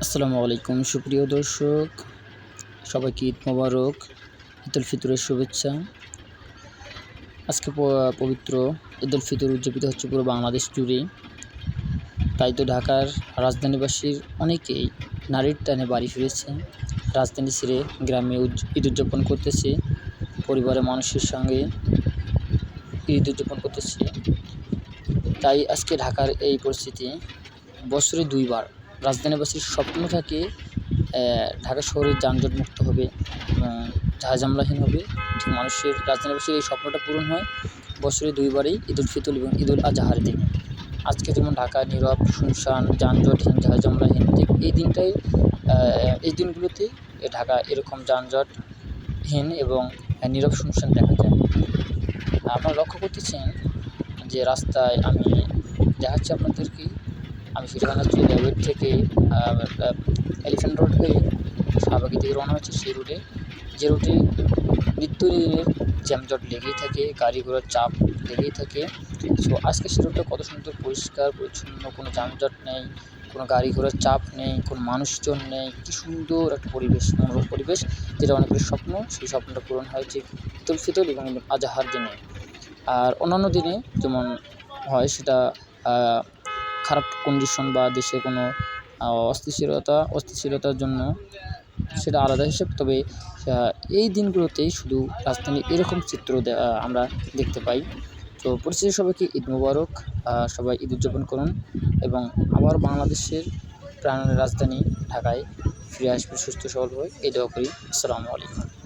আসসালামু আলাইকুম সুপ্রিয় দর্শক, সবাইকে ঈদ মোবারক, ঈদ উল ফিতরের শুভেচ্ছা। আজকে পবিত্র ঈদ উল ফিতর উদযাপিত হচ্ছে পুরো বাংলাদেশ জুড়ে। তাই তো ঢাকার রাজধানীবাসীর অনেকেই নারীর টানে বাড়ি ফিরেছে, রাজধানী ছেড়ে গ্রামে ঈদ উদযাপন করতেছে, পরিবারের মানুষের সঙ্গে ঈদ উদযাপন করতেছে। তাই আজকে ঢাকার এই পরিস্থিতি, বছরে দুইবার রাজধানীবাসীর স্বপ্ন থাকে ঢাকা শহরে যানজটমুক্ত হবে এবং ঝামেলাহীন হবে। ঠিক মানুষের রাজধানীবাসীর এই স্বপ্নটা পূরণ হয় বছরে দুইবারই, ঈদ উল ফিতর এবং ঈদ উল আজহার দিনে। আজকে যেমন ঢাকা নীরব, শুনশান, যানজটহীন, ঝামেলাহীন, ঠিক এই দিনগুলোতেই ঢাকা এরকম যানজটহীন এবং নীরব শুনশান দেখা যায়। আপনারা লক্ষ্য করতেছেন যে রাস্তায় আমি দেখাচ্ছি আপনাদেরকে, আমি ফিরহানা রেলওয়ে থেকে এলিফ্যান্ট রোড হয়ে শাহবাগী দিকে রওনা হচ্ছে। সেই রুটে, যে রুটে নিত্যদিনের যানজট লেগেই থাকে, গাড়ি ঘোড়ার চাপ লেগেই থাকে। সো আজকে সে রুটটা কত সুন্দর পরিষ্কার পরিচ্ছন্ন, কোনো যানজট নেই, কোনো গাড়ি ঘোড়ার চাপ নেই, কোনো মানুষজন নেই। কী সুন্দর একটা পরিবেশ, মনোরম পরিবেশ, যেটা অনেকের স্বপ্ন। সেই স্বপ্নটা পূরণ হয় যে ঈদ উল ফিতর এবং ঈদ উল আজহার দিনে। আর অন্যান্য দিনে যেমন হয় সেটা খারাপ কন্ডিশন বা দেশে কোনো অস্থিতিশীলতার জন্য সেটা আলাদা হিসেব। তবে এই দিনগুলোতেই শুধু রাজধানীর এরকম চিত্র আমরা দেখতে পাই। তো পরিশেষে সবাইকে ঈদ মোবারক। সবাই ঈদ উদযাপন করুন এবং আবার বাংলাদেশের প্রাণের রাজধানী ঢাকায় ফিরে আসবে সুস্থ সবল হয়ে, এই দোয়া করি। আসসালামু আলাইকুম।